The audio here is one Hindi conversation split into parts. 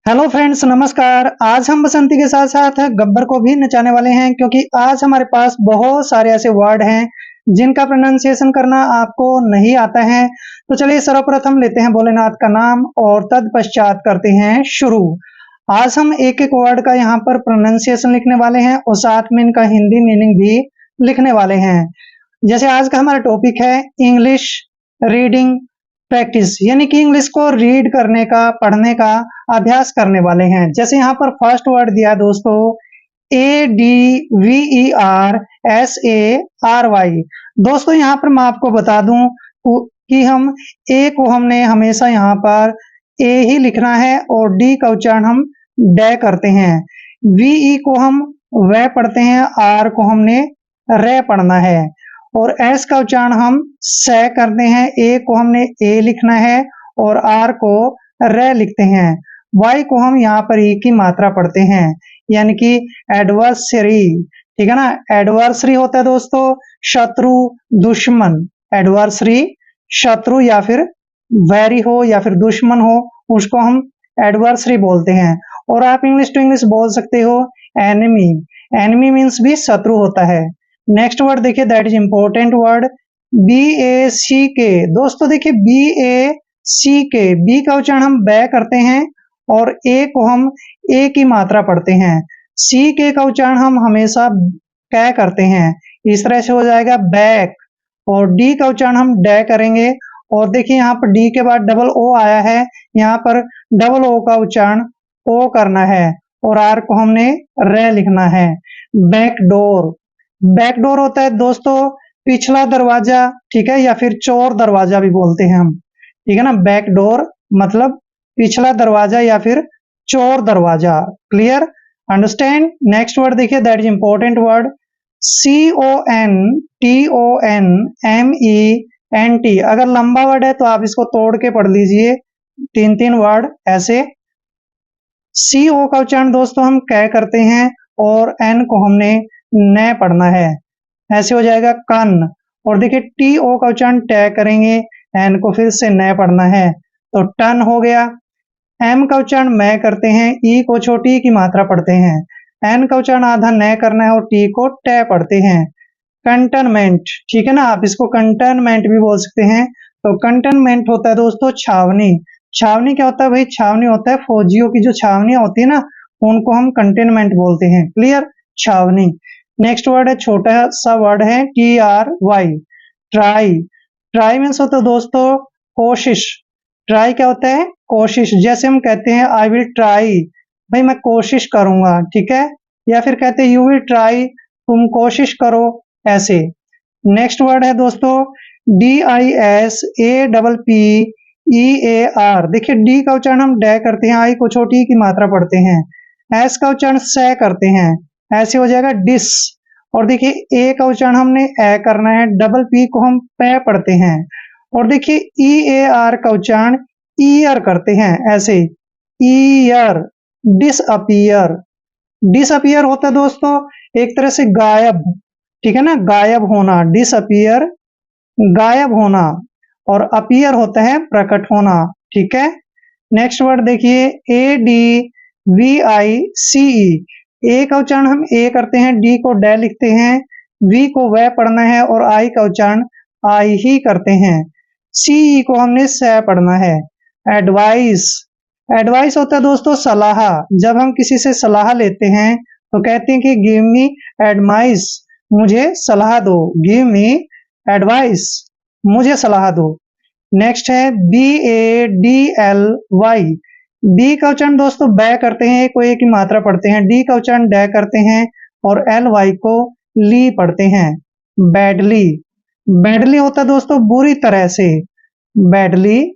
हेलो फ्रेंड्स, नमस्कार। आज हम बसंती के साथ साथ गब्बर को भी नचाने वाले हैं, क्योंकि आज हमारे पास बहुत सारे ऐसे वर्ड हैं जिनका प्रोनाउंसिएशन करना आपको नहीं आता है। तो चलिए सर्वप्रथम लेते हैं भोलेनाथ का नाम और तत्पश्चात करते हैं शुरू। आज हम एक एक वर्ड का यहाँ पर प्रोनाउंसिएशन लिखने वाले हैं और साथ में इनका हिंदी मीनिंग भी लिखने वाले हैं। जैसे आज का हमारा टॉपिक है इंग्लिश रीडिंग प्रैक्टिस, यानी कि इंग्लिश को रीड करने का, पढ़ने का अभ्यास करने वाले हैं। जैसे यहाँ पर फर्स्ट वर्ड दिया दोस्तों, ADVERSARY। दोस्तों यहाँ पर मैं आपको बता दूं कि हम ए को हमने हमेशा यहाँ पर ए ही लिखना है और डी का उच्चारण हम डे करते हैं। वीई को हम वे पढ़ते हैं, आर को हमने रे पढ़ना है और एस का उच्चारण हम से करते हैं। ए को हमने ए लिखना है और आर को रे लिखते हैं। वाई को हम यहाँ पर ई की मात्रा पढ़ते हैं, यानी कि एडवर्सरी। ठीक है ना, एडवर्सरी होता है दोस्तों शत्रु, दुश्मन। एडवर्सरी शत्रु या फिर वैरी हो या फिर दुश्मन हो, उसको हम एडवर्सरी बोलते हैं। और आप इंग्लिश टू इंग्लिश बोल सकते हो एनिमी। एनिमी मीन्स भी शत्रु होता है। नेक्स्ट वर्ड देखिए, that is important word BACK। दोस्तों देखिए BACK, बी का उच्चारण हम बै करते हैं और ए को हम ए की मात्रा पढ़ते हैं। CK का उच्चारण हम हमेशा कै करते हैं, इस तरह से हो जाएगा बैक। और डी का उच्चारण हम डे करेंगे। और देखिए यहाँ पर डी के बाद डबल ओ आया है, यहाँ पर डबल ओ का उच्चारण ओ करना है और आर को हमने रे लिखना है। बैकडोर, बैकडोर होता है दोस्तों पिछला दरवाजा, ठीक है, या फिर चोर दरवाजा भी बोलते हैं हम। ठीक है ना, बैकडोर मतलब पिछला दरवाजा या फिर चोर दरवाजा। Clear, understand. नेक्स्ट वर्ड देखिए, that is important word CONTONMENT। अगर लंबा वर्ड है तो आप इसको तोड़ के पढ़ लीजिए, तीन तीन वर्ड ऐसे। CO का उच्चारण दोस्तों हम कै करते हैं और एन को हमने न पढ़ना है, ऐसे हो जाएगा कन। और देखिए TO का उच्चारण टे करेंगे, एन को फिर से न पढ़ना है तो टन हो गया। एम का उच्चारण मैं करते हैं, ई को छोटी की मात्रा पढ़ते हैं। एन का उच्चारण आधा न करना है और टी को टे पढ़ते हैं। कंटनमेंट, ठीक है ना, आप इसको कंटनमेंट भी बोल सकते हैं। तो कंटनमेंट होता है दोस्तों छावनी। छावनी क्या होता है भाई? छावनी होता है फौजियों की जो छावनियां होती है ना, उनको हम कंटेनमेंट बोलते हैं। क्लियर, छावनी। नेक्स्ट वर्ड है, छोटा सा वर्ड है TRY, ट्राई। ट्राई मीन्स होता है दोस्तों कोशिश। ट्राई क्या होता है? कोशिश। जैसे हम कहते हैं आई विल ट्राई, भाई मैं कोशिश करूंगा, ठीक है। या फिर कहते हैं यू विल ट्राई, तुम कोशिश करो, ऐसे। नेक्स्ट वर्ड है दोस्तों DISAPPEAR। देखिए डी का उच्चारण हम डे करते हैं, आई को छोटी की मात्रा पढ़ते हैं। एस का उच्चारण से करते हैं, ऐसे हो जाएगा डिस। और देखिए ए का उच्चारण हमने ए करना है, डबल पी को हम पे पढ़ते हैं। और देखिए EAR का उच्चारण ईयर करते हैं, ऐसे ईयर। डिसअपियर, डिसअपियर होता है दोस्तों एक तरह से गायब, ठीक है ना, गायब होना। डिसअपियर गायब होना और अपीयर होता है प्रकट होना, ठीक है। नेक्स्ट वर्ड देखिए ADVICE। ए का उच्चारण हम ए करते हैं, डी को डे लिखते हैं, वी को वह पढ़ना है और आई का उच्चारण आई ही करते हैं। CE को हमने से पढ़ना है। एडवाइस, एडवाइस होता है दोस्तों सलाह। जब हम किसी से सलाह लेते हैं तो कहते हैं कि गिव मी एडवाइस, मुझे सलाह दो। गिव मी एडवाइस, मुझे सलाह दो। नेक्स्ट है BADLY। डी का उच्चारण दोस्तों बै करते हैं, को ए की मात्रा पढ़ते हैं। डी का उच्चारण डे करते हैं और LY को ली पढ़ते हैं। बैडली, बैडली होता है दोस्तों बुरी तरह से। बैडली,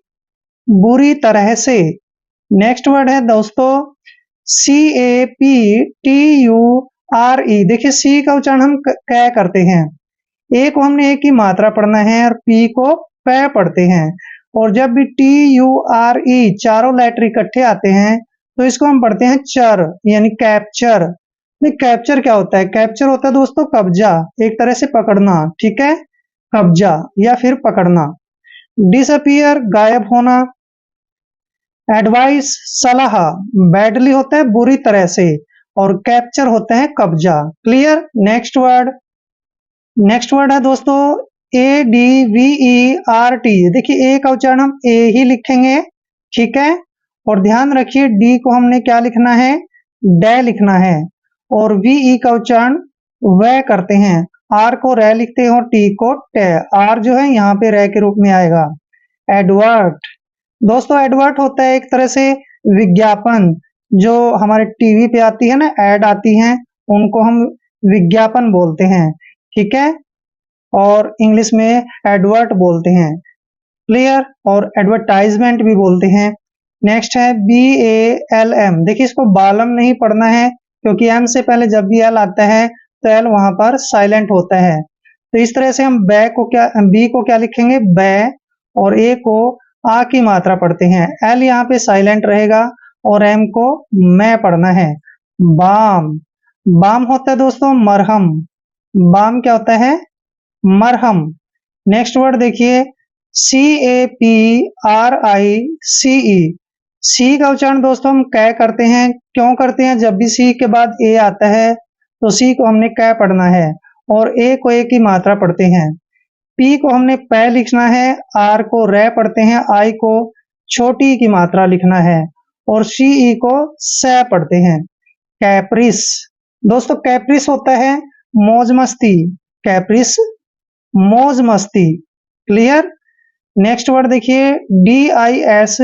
बुरी तरह से। नेक्स्ट वर्ड है दोस्तों CAPTURE। देखिए सी का उच्चारण हम कै करते हैं, ए को हमने ए की मात्रा पढ़ना है और पी को पे पढ़ते हैं। और जब भी TURE चारों लेटर इकट्ठे आते हैं तो इसको हम पढ़ते हैं चर, यानी कैप्चर। कैप्चर क्या होता है? कैप्चर होता है दोस्तों कब्जा, एक तरह से पकड़ना, ठीक है, कब्जा या फिर पकड़ना। डिसअपियर गायब होना। एडवाइस सलाह बैडली होता है बुरी तरह से, और कैप्चर होता है कब्जा। क्लियर। नेक्स्ट वर्ड है दोस्तों ADVERT। देखिए ए का उच्चारण हम ए ही लिखेंगे, ठीक है। और ध्यान रखिए डी को हमने क्या लिखना है, डे लिखना है। और VE का उच्चारण वह करते हैं, आर को रे लिखते हैं और टी को टे। आर जो है यहाँ पे रे के रूप में आएगा। एडवर्ट दोस्तों, एडवर्ट होता है एक तरह से विज्ञापन, जो हमारे टीवी पे आती है ना, ऐड आती हैं, उनको हम विज्ञापन बोलते हैं, ठीक है। और इंग्लिश में एडवर्ट बोलते हैं। क्लियर। और एडवर्टाइजमेंट भी बोलते हैं। नेक्स्ट है BALM। देखिए इसको बालम नहीं पढ़ना है, क्योंकि एम से पहले जब भी एल आता है तो एल वहां पर साइलेंट होता है। तो इस तरह से हम बी को क्या लिखेंगे, बै, और ए को आ की मात्रा पढ़ते हैं। एल यहाँ पे साइलेंट रहेगा और एम को मैं पढ़ना है। बाम, बाम होता है दोस्तों मरहम। बाम क्या होता है, मरहम। नेक्स्ट वर्ड देखिए CAPRICE। सी का उच्चारण दोस्तों हम कै करते हैं। क्यों करते हैं, जब भी सी के बाद ए आता है तो सी को हमने कै पढ़ना है, और ए को ए की मात्रा पढ़ते हैं। पी को हमने पै लिखना है, आर को रे पढ़ते हैं, आई को छोटी की मात्रा लिखना है, और CE को सै पढ़ते हैं। कैप्रिस दोस्तों, कैप्रिस होता है मौज मस्ती। कैप्रिस मौज मस्ती। क्लियर। नेक्स्ट वर्ड देखिए DISCHARGE।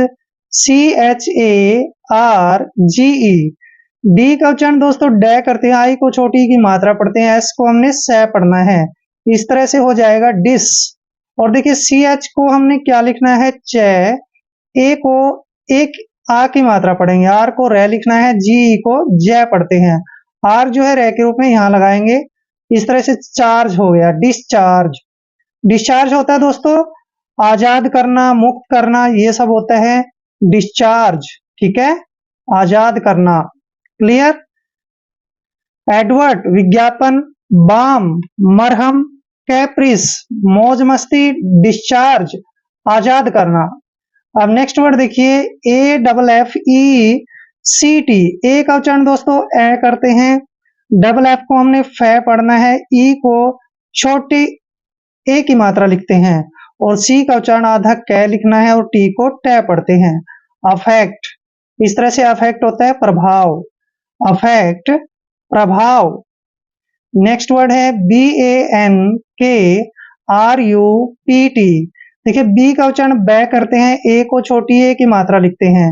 डी का उच्चारण दोस्तों डे करते हैं, आई को छोटी की मात्रा पढ़ते हैं, एस को हमने सै पढ़ना है। इस तरह से हो जाएगा डिस। और देखिए CH को हमने क्या लिखना है, चे। ए को एक आ की मात्रा पढ़ेंगे, आर को रे लिखना है, GE को जय पढ़ते हैं। आर जो है रे के रूप में यहां लगाएंगे। इस तरह से चार्ज हो गया, डिस्चार्ज। डिस्चार्ज होता है दोस्तों आजाद करना, मुक्त करना, ये सब होता है डिस्चार्ज, ठीक है, आजाद करना। क्लियर। एडवर्ट विज्ञापन, बाम मरहम, कैप्रिस मौज मस्ती, डिस्चार्ज आजाद करना। अब नेक्स्ट वर्ड देखिए AFFECT। ए का उच्चारण दोस्तों ए करते हैं, डबल एफ को हमने फै पढ़ना है, ई को छोटी ए की मात्रा लिखते हैं, और सी का उच्चारण आधा कै लिखना है, और टी को टे पढ़ते हैं। अफेक्ट, इस तरह से अफेक्ट होता है प्रभाव। अफेक्ट प्रभाव। नेक्स्ट वर्ड है BANKRUPT। देखिए बी का उच्चारण बै करते हैं, ए को छोटी ए की मात्रा लिखते हैं,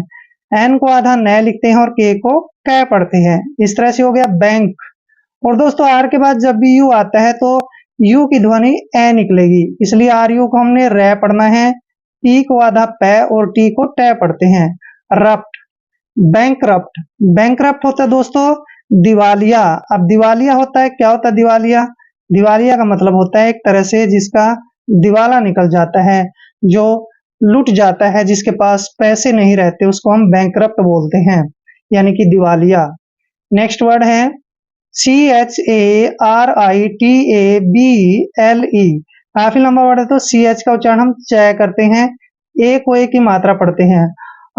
एन को आधा नै लिखते हैं, और के को कै पढ़ते हैं। इस तरह से हो गया बैंक। और दोस्तों आर के बाद जब भी यू आता है तो यू की ध्वनि ए निकलेगी, इसलिए आर यू को हमने रै पढ़ना है, टी को आधा पै और टी को टे पढ़ते हैं। रप्ट, बैंकरप्ट। बैंकरप्ट होता है दोस्तों दिवालिया। अब दिवालिया होता है, क्या होता है दिवालिया, दिवालिया का मतलब होता है एक तरह से जिसका दिवाला निकल जाता है, जो लुट जाता है, जिसके पास पैसे नहीं रहते, उसको हम बैंकरप्ट बोलते हैं, यानी कि दिवालिया। नेक्स्ट वर्ड है CHARITABLE। काफी लंबा वर्ड है, तो CH का उच्चारण हम च करते हैं, ए को ए की मात्रा पढ़ते हैं,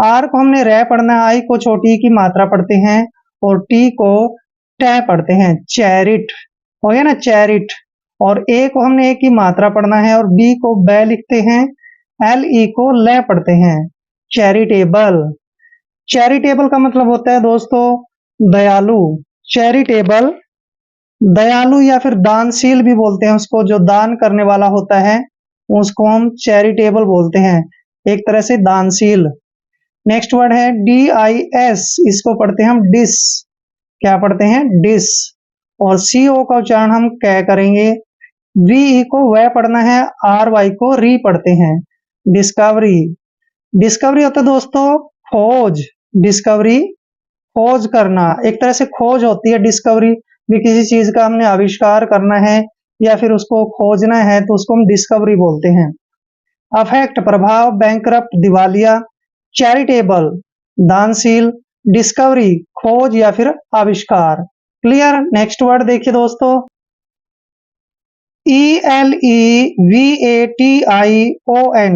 आर को हमने रे पढ़ना है, आई को छोटी की मात्रा पढ़ते हैं, और टी को टे पढ़ते हैं। चैरिट हो गया ना, चैरिट। और ए को हमने ए की मात्रा पढ़ना है, और बी को बै लिखते हैं, LE को ले पढ़ते हैं। चैरिटेबल, चैरिटेबल का मतलब होता है दोस्तों दयालु। चैरिटेबल, दयालु या फिर दानशील भी बोलते हैं उसको, जो दान करने वाला होता है उसको हम चैरिटेबल बोलते हैं, एक तरह से दानशील। नेक्स्ट वर्ड है DIS। इसको पढ़ते हैं हम डिस। क्या पढ़ते हैं, डिस। और CO का उच्चारण हम कै करेंगे, VE को वह पढ़ना है, RY को री पढ़ते हैं। डिस्कवरी, डिस्कवरी होता है दोस्तों खोज। डिस्कवरी खोज करना, एक तरह से खोज होती है डिस्कवरी भी, किसी चीज का हमने आविष्कार करना है या फिर उसको खोजना है तो उसको हम डिस्कवरी बोलते हैं। अफेक्ट प्रभाव, बैंकरप्ट दिवालिया, चैरिटेबल दानशील, डिस्कवरी खोज या फिर आविष्कार। क्लियर। नेक्स्ट वर्ड देखिए दोस्तों ELEVATION।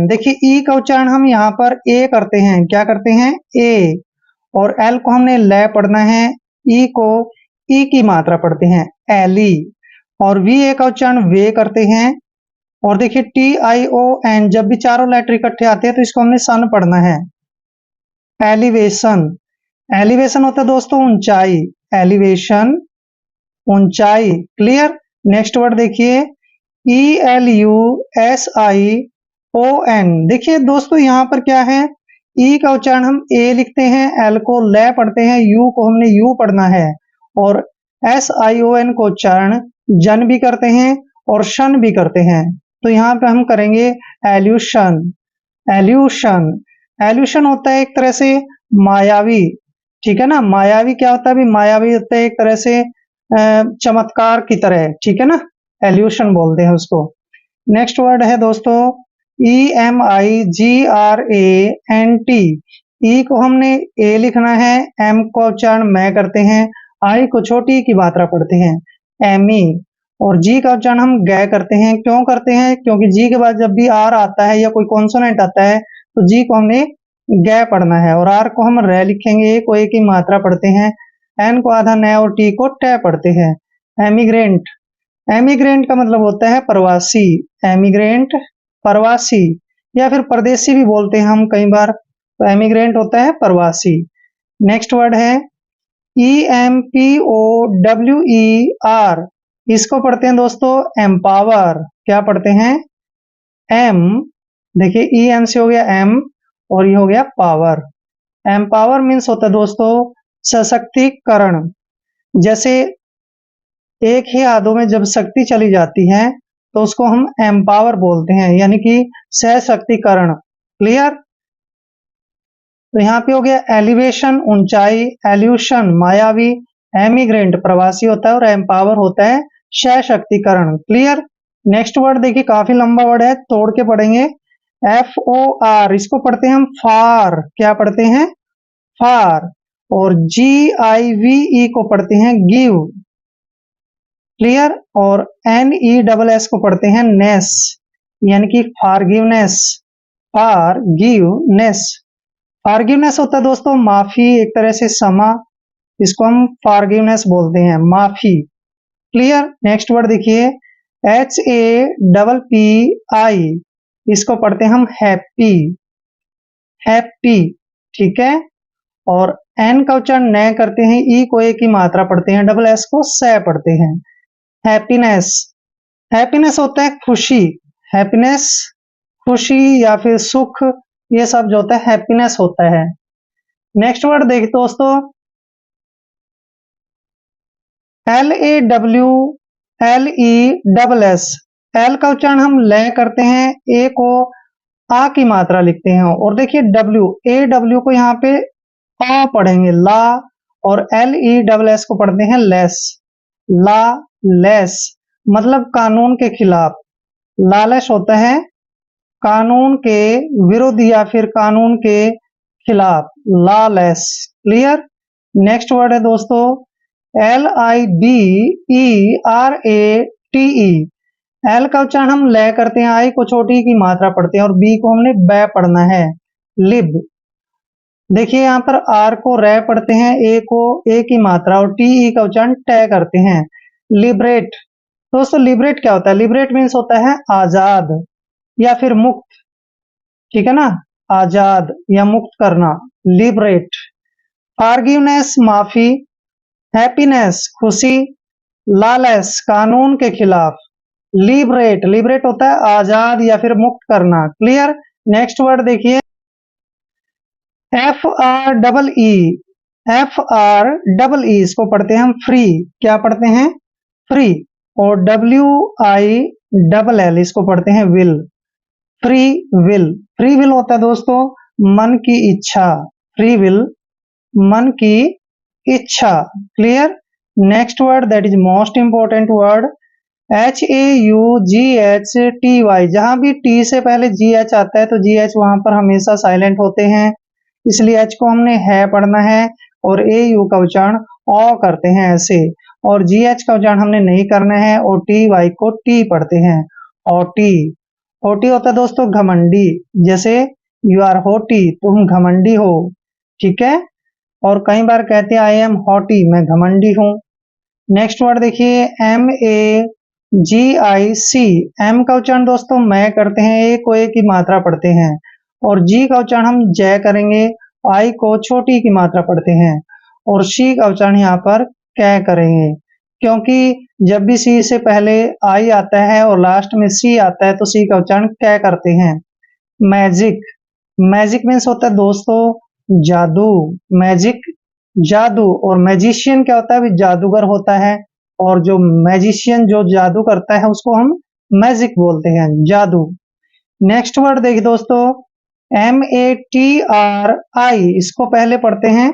देखिए ई का उच्चारण हम यहाँ पर ए करते हैं, क्या करते हैं, ए, और एल को हमने ले पढ़ना है, ई को ई की मात्रा पढ़ते हैं, एली, और VA का उच्चारण वे करते हैं। और देखिए TION, जब भी चारों लेटर इकट्ठे आते हैं तो इसको हमने सन पढ़ना है, एलिवेशन। एलिवेशन होता है दोस्तों ऊंचाई, एलिवेशन, ऊंचाई, क्लियर। नेक्स्ट वर्ड देखिए ELUSION। देखिए दोस्तों यहाँ पर क्या है, ई का उच्चारण हम ए लिखते हैं, एल को ले पढ़ते हैं, यू को हमने यू पढ़ना है, और SION को उच्चारण जन भी करते हैं और शन भी करते हैं। तो यहाँ पे हम करेंगे एल्यूशन। एल्यूशन, एल्यूशन होता है एक तरह से मायावी, ठीक है ना। मायावी क्या होता है, भी मायावी होता है एक तरह से चमत्कार की तरह, ठीक है ना, एल्यूशन बोलते हैं उसको। नेक्स्ट वर्ड है दोस्तों EMIGRANT। ई को हमने ए लिखना है, एम को उच्चारण मैं करते हैं, आई को छोटी की मात्रा पढ़ते हैं, एमी, और जी का उच्चारण हम गै करते हैं। क्यों करते हैं, क्योंकि जी के बाद जब भी आर आता है या कोई कॉन्सोनेंट आता है तो जी को हमने गै पढ़ना है, और आर को हम रे लिखेंगे, ए को ए की मात्रा पढ़ते हैं, एन को आधा न और टी को टे पढ़ते हैं। एमिग्रेंट, एमिग्रेंट का मतलब होता है प्रवासी, एमिग्रेंट प्रवासी, या फिर परदेसी भी बोलते हैं हम कई बार, तो एमिग्रेंट होता है प्रवासी। नेक्स्ट वर्ड है EMPOWER। इसको पढ़ते हैं दोस्तों एम्पावर, क्या पढ़ते हैं, एम, देखिए ई एम से हो गया एम और ये हो गया पावर। एम्पावर मीन्स होता है दोस्तों सशक्तिकरण। जैसे एक ही हाथों में जब शक्ति चली जाती है तो उसको हम एम्पावर बोलते हैं, यानी कि सशक्तिकरण, क्लियर। तो यहाँ पे हो गया एलिवेशन ऊंचाई, एल्यूशन मायावी, एमिग्रेंट प्रवासी होता है, और एम्पावर होता है सशक्तिकरण, क्लियर। नेक्स्ट वर्ड देखिए काफी लंबा वर्ड है, तोड़ के पढ़ेंगे। FOR, इसको पढ़ते हैं हम फार, क्या पढ़ते हैं, फार, और GIVE को पढ़ते हैं गिव, क्लियर, और NESS को पढ़ते हैं नेस, यानी कि फॉरगिवनेस, फॉरगिवनेस। फॉरगिवनेस होता है दोस्तों माफी, एक तरह से क्षमा, इसको हम फॉरगिवनेस बोलते हैं, माफी, क्लियर। नेक्स्ट वर्ड देखिए HAPPI, इसको पढ़ते हैं हम हैप्पी, हैप्पी, ठीक है, और एन का उच्चारण न करते हैं, ई को ए की मात्रा पढ़ते हैं, डबल एस को से पढ़ते हैं, हैप्पीनेस। हैप्पीनेस होता है खुशी, हैप्पीनेस खुशी या फिर सुख, ये सब जो होता है हैप्पीनेस होता है। नेक्स्ट वर्ड देख दोस्तों LAWLESS। एल का उच्चारण हम ले करते हैं, ए को आ की मात्रा लिखते हैं, और देखिए AW को यहाँ पे आ पढ़ेंगे, ला, और LESS को पढ़ते हैं लेस, ला लेस, मतलब कानून के खिलाफ। लालच होता है कानून के विरुद्ध या फिर कानून के खिलाफ, लॉलेस, क्लियर। नेक्स्ट वर्ड है दोस्तों LIBERATE। एल का उच्चारण हम ले करते हैं, आई को छोटी की मात्रा पढ़ते हैं, और बी को हमने बै पढ़ना है, लिब। देखिए यहाँ पर आर को रे पढ़ते हैं, ए को ए की मात्रा, और TE का उच्चारण टे करते हैं, लिबरेट। दोस्तों लिबरेट क्या होता है, लिबरेट मीन्स होता है आजाद या फिर मुक्त, ठीक है ना, आजाद या मुक्त करना, लिबरेट। फॉरगिवनेस माफी, हैप्पीनेस खुशी, लॉलेस कानून के खिलाफ, लिबरेट, लिबरेट होता है आजाद या फिर मुक्त करना, क्लियर। नेक्स्ट वर्ड देखिए FREE, इसको पढ़ते हैं हम फ्री, क्या पढ़ते हैं, फ्री, और WILL, इसको पढ़ते हैं will, free will. Free will होता है दोस्तों मन की इच्छा, फ्री विल मन की इच्छा, clear. Next word that is most important word HAUGHTY। जहां भी टी से पहले GH आता है तो GH वहां पर हमेशा साइलेंट होते हैं, इसलिए H को हमने है पढ़ना है, और AU का उच्चारण ओ करते हैं ऐसे, और GH का उच्चारण हमने नहीं करना है और TY को टी पढ़ते हैं। हॉटी, हॉटी होता है दोस्तों घमंडी, जैसे यू आर हॉटी, तुम घमंडी हो, ठीक है। और कई बार कहते हैं आई एम हॉटी, मैं घमंडी हूं। नेक्स्ट वर्ड देखिए MAGIC, एम का उच्चारण दोस्तों मैं करते हैं, ए को ए की मात्रा पढ़ते हैं और जी का उच्चारण हम जय करेंगे, आई को छोटी की मात्रा पढ़ते हैं और शी का उच्चारण यहाँ पर कै करेंगे, क्योंकि जब भी सी से पहले आई आता है और लास्ट में सी आता है तो सी का उच्चारण कै करते हैं। मैजिक, मैजिक मीन्स होता है दोस्तों जादू, मैजिक जादू, और मैजिशियन क्या होता है, भी जादूगर होता है, और जो मैजिशियन जो जादू करता है उसको हम मैजिक बोलते हैं, जादू। नेक्स्ट वर्ड देखिए दोस्तों MATRI, इसको पहले पढ़ते हैं,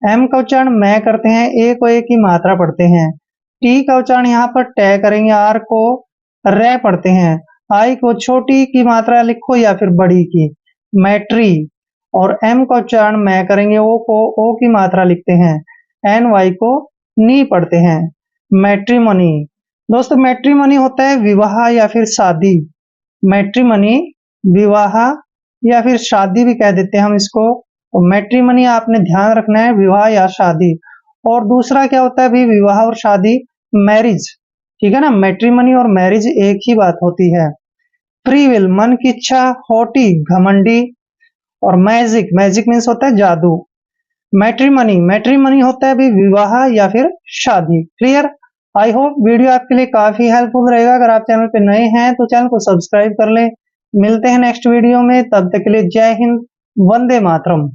एम का उच्चारण मैं करते हैं, ए को ए की मात्रा पढ़ते हैं, टी का उच्चारण यहाँ पर टे करेंगे, आर को रे पढ़ते हैं, आई को छोटी की मात्रा लिखो या फिर बड़ी की, मैट्री, और एम का उच्चारण मैं करेंगे, ओ को ओ की मात्रा लिखते हैं, NY को नी पढ़ते हैं, मैट्रिमनी। दोस्तों मैट्रिमनी होता है विवाह या फिर शादी, मैट्रिमनी विवाह या फिर शादी भी कह देते हैं हम इसको, और मैट्रिमनी आपने ध्यान रखना है विवाह या शादी। और दूसरा क्या होता है भी विवाह और शादी, मैरिज, ठीक है ना, मैट्रिमनी और मैरिज एक ही बात होती है। फ्री विल मन की इच्छा, हॉटी घमंडी, और मैजिक, मैजिक मीन्स होता है जादू। मैट्रिमनी, मैट्रिमनी होता है भी विवाह या फिर शादी। क्लियर? आई होप वीडियो आपके लिए काफी हेल्पफुल रहेगा। अगर आप चैनल पे नए हैं तो चैनल को सब्सक्राइब कर लें। मिलते हैं नेक्स्ट वीडियो में, तब तक के लिए जय हिंद, वंदे मातरम।